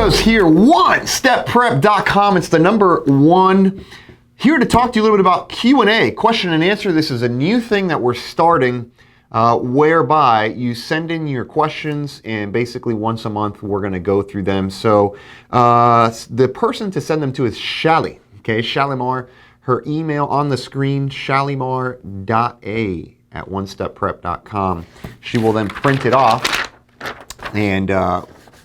Diego's here, onestepprep.com. It's the #1. Here to talk to you a little bit about Q&A, question and answer. This is a new thing that we're starting whereby you send in your questions and basically once a month we're going to go through them. So the person to send them to is Shally, okay, Shalimar. Her email on the screen, shalimar.a@onestepprep.com. She will then print it off and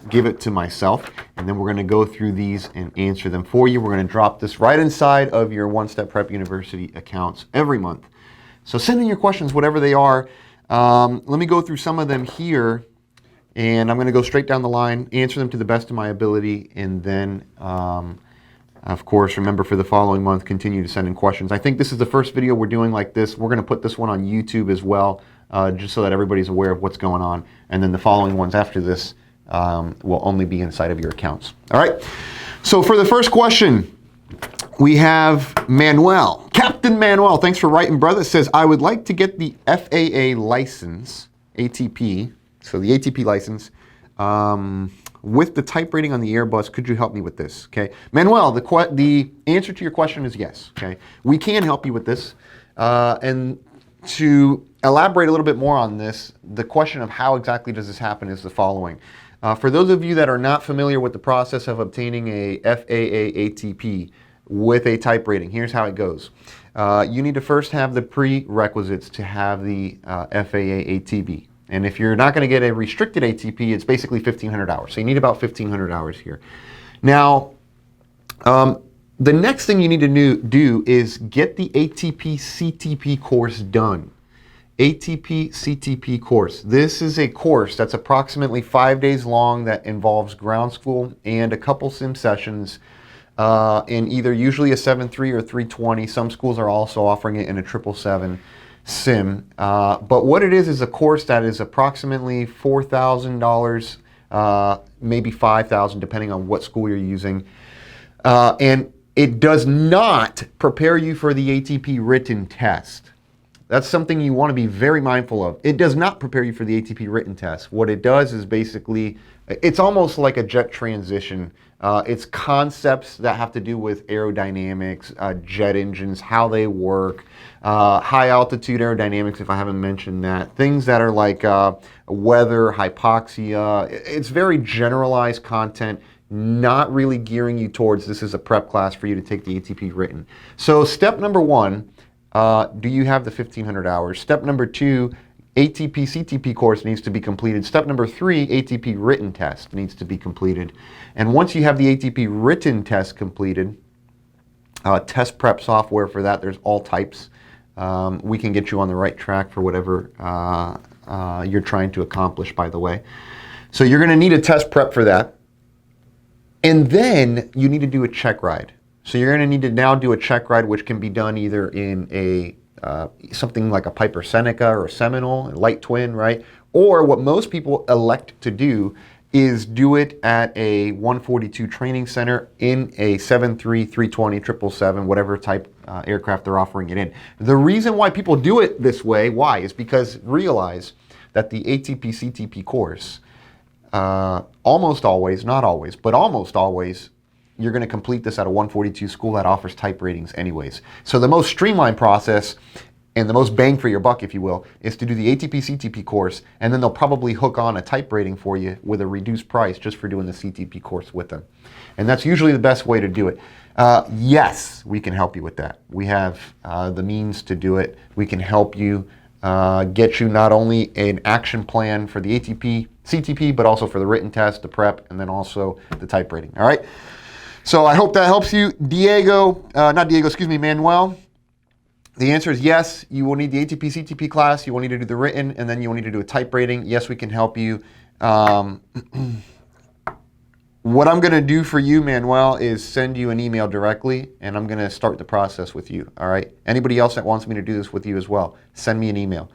give it to myself, and then we're going to go through these and answer them for you. We're going to drop this right inside of your One Step Prep University accounts every month. So send in your questions, whatever they are. Let me go through some of them here, and I'm going to go straight down the line, answer them to the best of my ability, and then of course, remember for the following month, continue to send in questions. I think this is the first video we're doing like this. We're going to put this one on YouTube as well, just so that everybody's aware of what's going on. And then the following ones after this will only be inside of your accounts. All right. So for the first question, we have Manuel. Captain Manuel, thanks for writing, brother. It says, I would like to get the FAA license, ATP, so the ATP license, with the type rating on the Airbus. Could you help me with this? Okay, Manuel, the answer to your question is yes. Okay, we can help you with this. And to elaborate a little bit more on this, the question of how exactly does this happen is the following. For those of you that are not familiar with the process of obtaining a FAA ATP with a type rating, here's how it goes. You need to first have the prerequisites to have the FAA ATP. And if you're not going to get a restricted ATP, it's basically 1,500 hours. So you need about 1,500 hours here. Now, the next thing you need to do is get the ATP CTP course done. ATP CTP course. This is a course that's approximately 5 days long that involves ground school and a couple sim sessions in either usually a 7.3 or 320. Some schools are also offering it in a 777 sim, but what it is a course that is approximately $4,000, maybe $5,000 depending on what school you're using, and it does not prepare you for the ATP written test. That's something you want to be very mindful of. It does not prepare you for the ATP written test. What it does is basically, it's almost like a jet transition. It's concepts that have to do with aerodynamics, jet engines, how they work, high altitude aerodynamics, if I haven't mentioned that, things that are like weather, hypoxia. It's very generalized content, not really gearing you towards this is a prep class for you to take the ATP written. So step number 1, do you have the 1,500 hours? Step number 2, ATP CTP course needs to be completed. Step number 3, ATP written test needs to be completed. And once you have the ATP written test completed, test prep software for that, there's all types. We can get you on the right track for whatever you're trying to accomplish, by the way. So you're going to need a test prep for that. And then you need to do a check ride. So you're going to need to now do a check ride, which can be done either in a something like a Piper Seneca or a Seminole, a light twin, right? Or what most people elect to do is do it at a 142 training center in a 7.3, 320, 777, whatever type aircraft they're offering it in. The reason why people do it this way, why, is because realize that the ATP CTP course, almost always, not always, but almost always, you're going to complete this at a 142 school that offers type ratings anyways. So the most streamlined process and the most bang for your buck, if you will, is to do the ATP CTP course, and then they'll probably hook on a type rating for you with a reduced price just for doing the CTP course with them. And that's usually the best way to do it. Yes, we can help you with that. We have the means to do it. We can help you get you not only an action plan for the ATP CTP, but also for the written test, the prep, and then also the type rating. All right. So I hope that helps you. Manuel. The answer is yes, you will need the ATP CTP class, you will need to do the written, and then you will need to do a type rating. Yes, we can help you. What I'm going to do for you, Manuel, is send you an email directly, and I'm going to start the process with you, all right? Anybody else that wants me to do this with you as well, send me an email,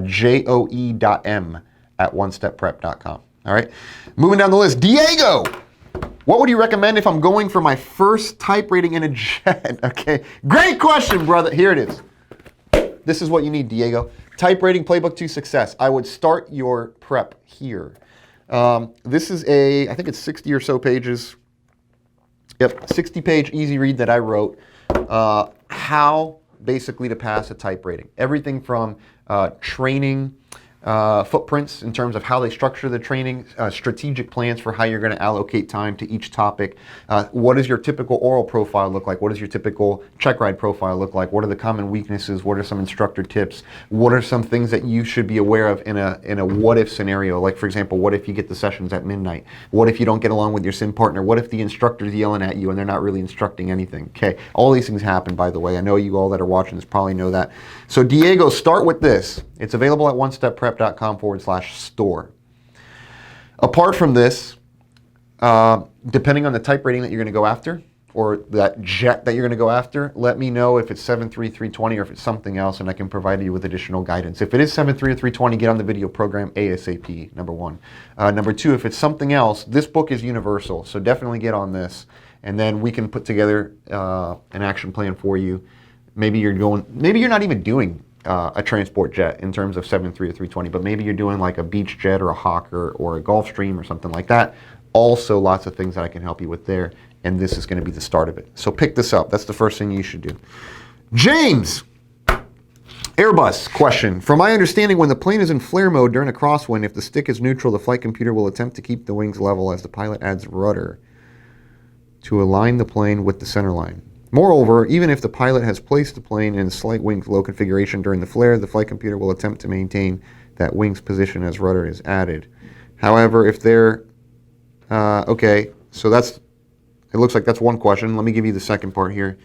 joe.m@onestepprep.com, all right? Moving down the list, Diego! What would you recommend if I'm going for my first type rating in a jet? Okay, great question, brother. Here it is. This is what you need, Diego. Type rating, Playbook to success. I would start your prep here. This is I think it's 60 or so pages. Yep, 60-page easy read that I wrote. How basically to pass a type rating. Everything from training footprints in terms of how they structure the training, strategic plans for how you're going to allocate time to each topic. What does your typical oral profile look like? What does your typical check ride profile look like? What are the common weaknesses? What are some instructor tips? What are some things that you should be aware of in a what if scenario? Like, for example, what if you get the sessions at midnight? What if you don't get along with your sim partner? What if the instructor's yelling at you and they're not really instructing anything? Okay, all these things happen, by the way. I know you all that are watching this probably know that. So Diego, start with this. It's available at onestepprep.com/store. Apart from this, depending on the type rating that you're going to go after, or that jet that you're going to go after, let me know if it's 7.3 320 or if it's something else, and I can provide you with additional guidance. If it is 7.3 or 320, get on the video program ASAP, number one. Number two, if it's something else, this book is universal, so definitely get on this, and then we can put together an action plan for you. Maybe you're not even doing a transport jet in terms of 7.3 or 320, but maybe you're doing like a beach jet or a Hawker or a Gulfstream or something like that. Also, lots of things that I can help you with there, and this is going to be the start of it. So pick this up. That's the first thing you should do. James, Airbus question. From my understanding, when the plane is in flare mode during a crosswind, if the stick is neutral, the flight computer will attempt to keep the wings level as the pilot adds rudder to align the plane with the center line. Moreover, even if the pilot has placed the plane in slight wing low configuration during the flare, the flight computer will attempt to maintain that wing's position as rudder is added. However, if there, okay, so it looks like that's one question. Let me give you the second part here,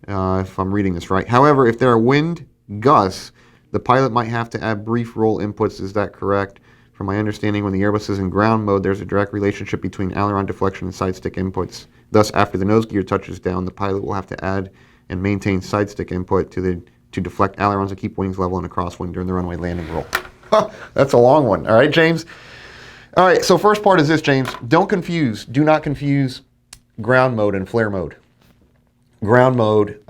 if I'm reading this right. However, if there are wind gusts, the pilot might have to add brief roll inputs. Is that correct? From my understanding, when the Airbus is in ground mode, there's a direct relationship between aileron deflection and side stick inputs. Thus, after the nose gear touches down, the pilot will have to add and maintain side stick input to deflect ailerons and keep wings level in a crosswind during the runway landing roll. That's a long one. All right, James? All right, so first part is this, James. Do not confuse ground mode and flare mode. Ground mode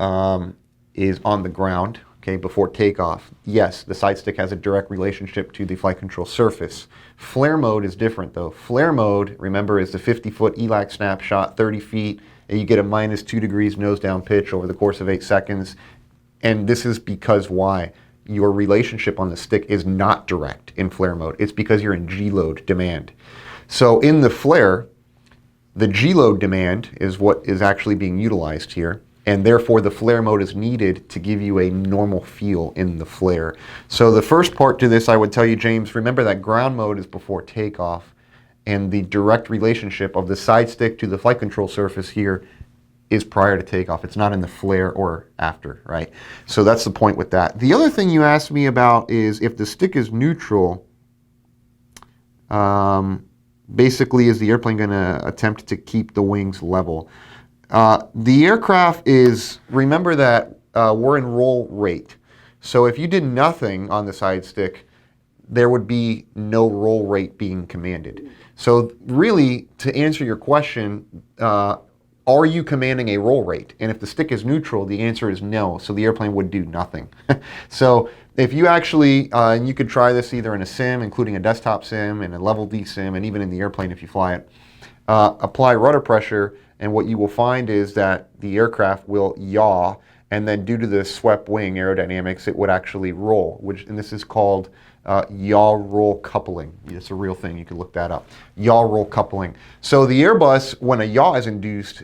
is on the ground, okay, before takeoff. Yes, the side stick has a direct relationship to the flight control surface. Flare mode is different, though. Flare mode, remember, is the 50-foot ELAC snapshot, 30 feet, and you get a -2 degrees nose down pitch over the course of 8 seconds. And this is because why? Your relationship on the stick is not direct in flare mode. It's because you're in G-load demand. So in the flare, the G-load demand is what is actually being utilized here, and therefore the flare mode is needed to give you a normal feel in the flare. So the first part to this, I would tell you, James, remember that ground mode is before takeoff, and the direct relationship of the side stick to the flight control surface here is prior to takeoff. It's not in the flare or after, right? So that's the point with that. The other thing you asked me about is if the stick is neutral, basically, is the airplane going to attempt to keep the wings level? The aircraft is, remember that we're in roll rate. So if you did nothing on the side stick, there would be no roll rate being commanded. So really, to answer your question, are you commanding a roll rate? And if the stick is neutral, the answer is no. So the airplane would do nothing. So if you actually, and you could try this either in a sim, including a desktop sim and a level D sim, and even in the airplane if you fly it, apply rudder pressure, and what you will find is that the aircraft will yaw, and then due to the swept wing aerodynamics, it would actually roll, and this is called yaw roll coupling. It's a real thing, you can look that up. Yaw roll coupling. So the Airbus, when a yaw is induced,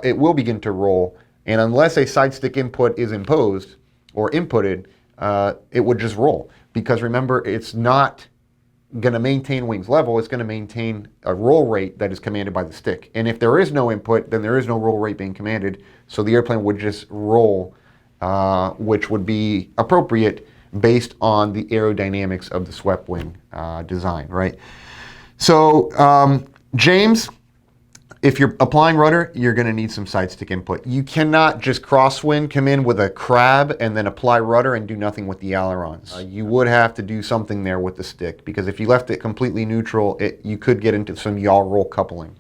it will begin to roll, and unless a side stick input is imposed or inputted, it would just roll. Because remember, it's not going to maintain wings level, it's going to maintain a roll rate that is commanded by the stick. And if there is no input, then there is no roll rate being commanded, so the airplane would just roll, which would be appropriate based on the aerodynamics of the swept wing design, right? So, James, if you're applying rudder, you're going to need some side stick input. You cannot just crosswind, come in with a crab, and then apply rudder and do nothing with the ailerons. You would have to do something there with the stick, because if you left it completely neutral, you could get into some yaw roll coupling.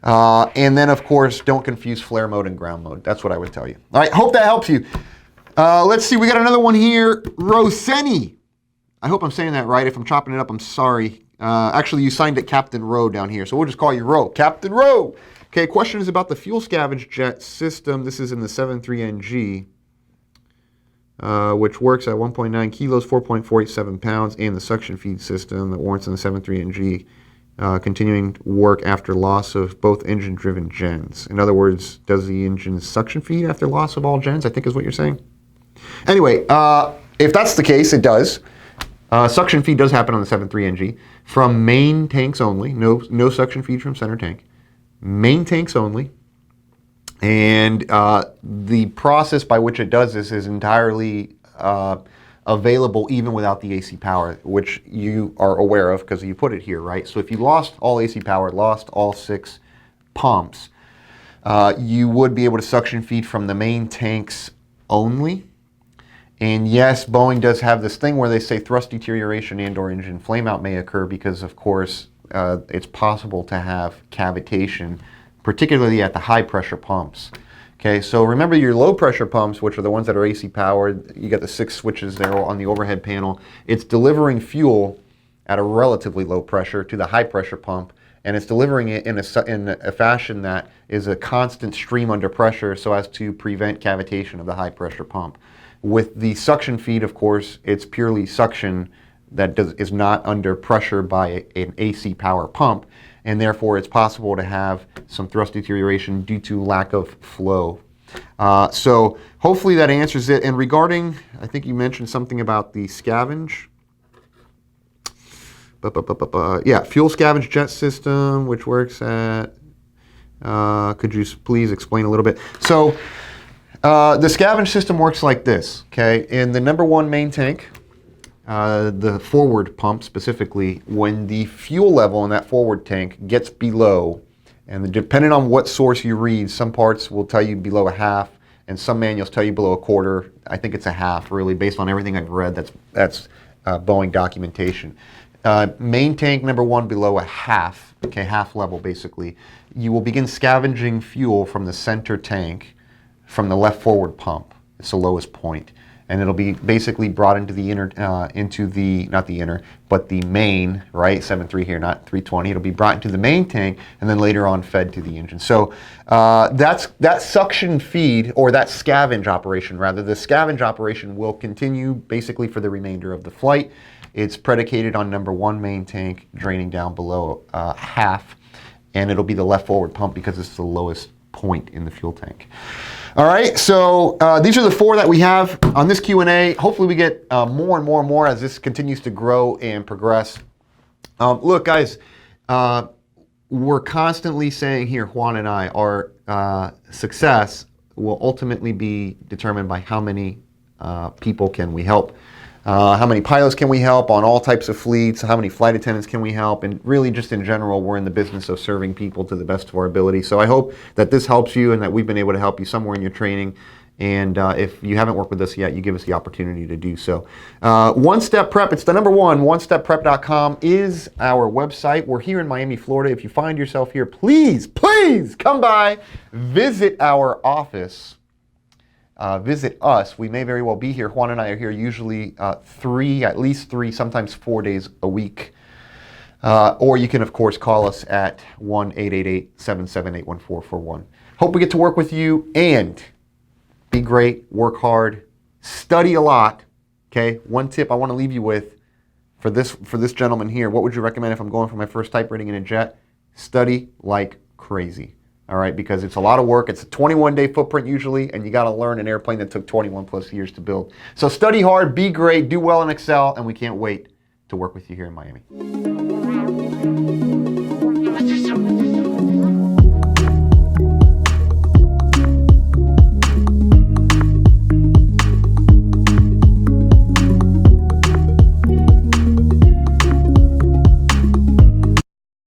And then, of course, don't confuse flare mode and ground mode. That's what I would tell you. All right, hope that helps you. Let's see, we got another one here. Roseni. I hope I'm saying that right. If I'm chopping it up, I'm sorry. Actually, you signed it Captain Rowe down here, so we'll just call you Rowe. Captain Rowe! Okay, question is about the fuel scavenge jet system. This is in the 73NG, which works at 1.9 kilos, 4.47 pounds, and the suction feed system that warrants in the 73NG. Continuing work after loss of both engine-driven gens. In other words, does the engine suction feed after loss of all gens, I think is what you're saying? Anyway, if that's the case, it does. Suction feed does happen on the 7.3 NG from main tanks only. No suction feed from center tank. Main tanks only. And the process by which it does this is entirely available even without the AC power, which you are aware of because you put it here, right? So if you lost all AC power, lost all 6 pumps, you would be able to suction feed from the main tanks only. And yes, Boeing does have this thing where they say thrust deterioration and or engine flameout may occur because, of course, it's possible to have cavitation, particularly at the high pressure pumps. Okay, so remember your low pressure pumps, which are the ones that are AC powered, you got the 6 switches there on the overhead panel. It's delivering fuel at a relatively low pressure to the high pressure pump, and it's delivering it in a fashion that is a constant stream under pressure so as to prevent cavitation of the high pressure pump. With the suction feed, of course, it's purely suction that is not under pressure by an AC power pump, and therefore it's possible to have some thrust deterioration due to lack of flow. So hopefully that answers it. And regarding, I think you mentioned something about the scavenge. Yeah, fuel scavenge jet system, which works at, could you please explain a little bit? So the scavenge system works like this, okay? In the number 1 main tank, the forward pump specifically, when the fuel level in that forward tank gets below, and depending on what source you read, some parts will tell you below a half, and some manuals tell you below a quarter. I think it's a half, really, based on everything I've read. That's Boeing documentation. Main tank number 1 below a half, okay, half level basically. You will begin scavenging fuel from the center tank, from the left forward pump. It's the lowest point. And it'll be basically brought into the inner, not the inner, but the main, right? 7.3 here, not 320. It'll be brought into the main tank and then later on fed to the engine. So that suction feed, or that scavenge operation rather, the scavenge operation will continue basically for the remainder of the flight. It's predicated on number 1 main tank draining down below half, and it'll be the left forward pump because it's the lowest point in the fuel tank. All right, so these are the 4 that we have on this Q&A. Hopefully we get more and more and more as this continues to grow and progress. Look, guys, we're constantly saying here, Juan and I, our success will ultimately be determined by how many people can we help. How many pilots can we help on all types of fleets? How many flight attendants can we help? And really just in general, we're in the business of serving people to the best of our ability. So I hope that this helps you and that we've been able to help you somewhere in your training. And if you haven't worked with us yet, you give us the opportunity to do so. One Step Prep, it's the number 1, onestepprep.com is our website. We're here in Miami, Florida. If you find yourself here, please come by, visit our office. Visit us. We may very well be here. Juan and I are here usually at least 3, sometimes 4 days a week. Or you can, of course, call us at 1-888-778-1441. Hope we get to work with you, and be great, work hard, study a lot. Okay, one tip I want to leave you with for this gentleman here. What would you recommend if I'm going for my first type rating in a jet? Study like crazy. All right, because it's a lot of work. It's a 21-day footprint usually, and you got to learn an airplane that took 21 plus years to build. So study hard, be great, do well in Excel, and we can't wait to work with you here in Miami.